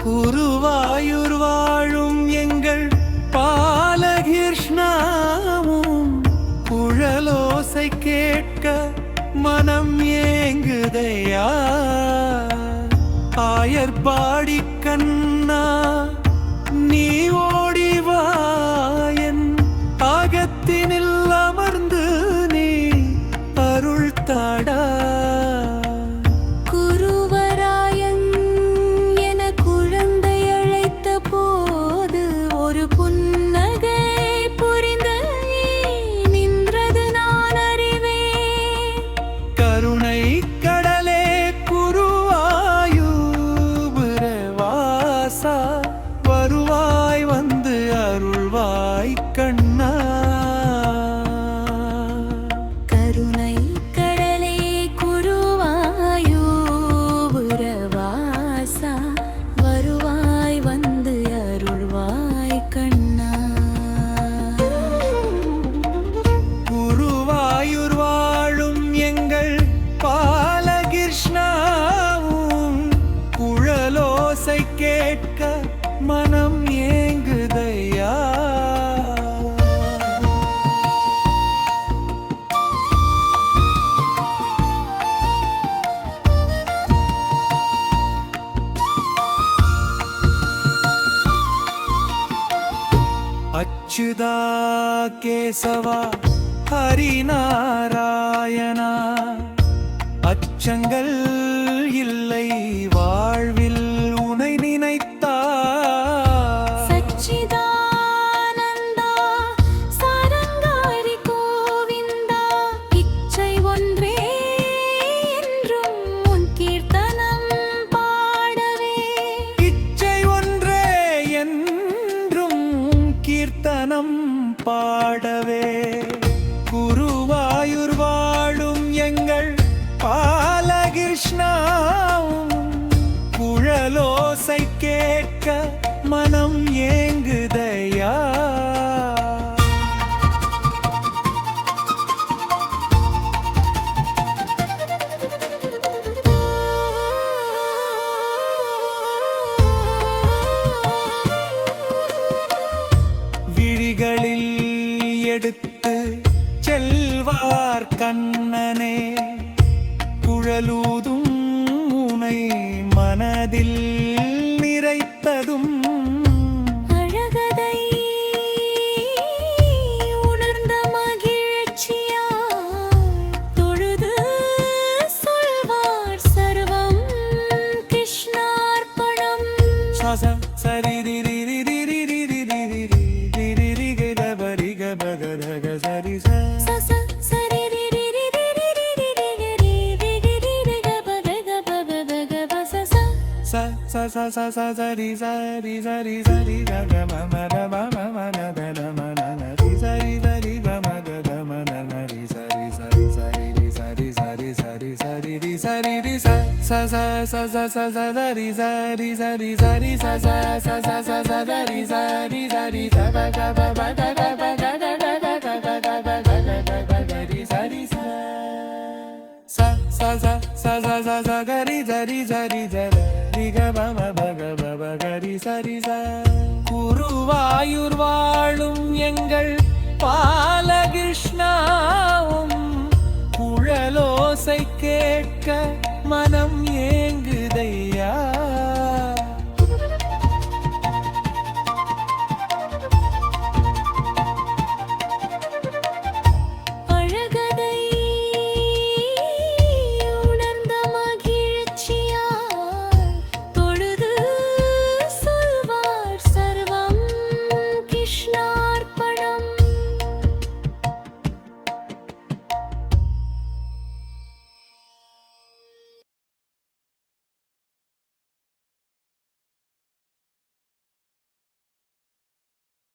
குருவாயூர் வாழும் எங்கள் பாலகிருஷ்ணாவும் குழலோசை கேட்க மனம் ஏங்குதையா. ஆயர்பாடி கண்ணா நீ ஓடிவா என் ஆகத்தினில் அமர்ந்து நீ அருள் தாடா. கருணை கடலே குருவாயூர் வாசா வருவாய் வந்து அருள்வாய் கண்ணா. கருணை கடலே குருவாயூர் வாசா வருவாய் வந்து அருள்வாய் கண்ணா. குருவாயூர் வாழும் எங்கள் பாலகிருஷ்ணாவும் குழலோசை கேட்க மனம் ஏங்குதையா. அச்சுதா கேசவா ஹரிநாராயணா அச்சங்கள் இல்லை வாழ்வில் உனை நினைத்தார். சச்சிதானந்தா சாரங்காரி கோவிந்தா இச்சை ஒன்றே என்றும் உன் கீர்த்தனம் பாடவே. இச்சை ஒன்றே என்றும் கீர்த்தனம் பாடவே. குருவாயூர் வாழும் எங்கள் பாலகிருஷ்ணாவும் குழலோசை கேட்க மனம் ஏங்குதையா. விழிகளில் எடுத்து செல்வார் கண்ணனே குழலூதும் உனை மனதில் நிறைத்ததும். அழகதை உணர்ந்த மகிழ்ச்சியா தொழுது சொல்வார் சர்வம் கிருஷ்ணார்ப்பணம். சரி குருவாயூர் வாழும் எங்கள் பாலகிருஷ்ணாவும் குழலோசை கேட்க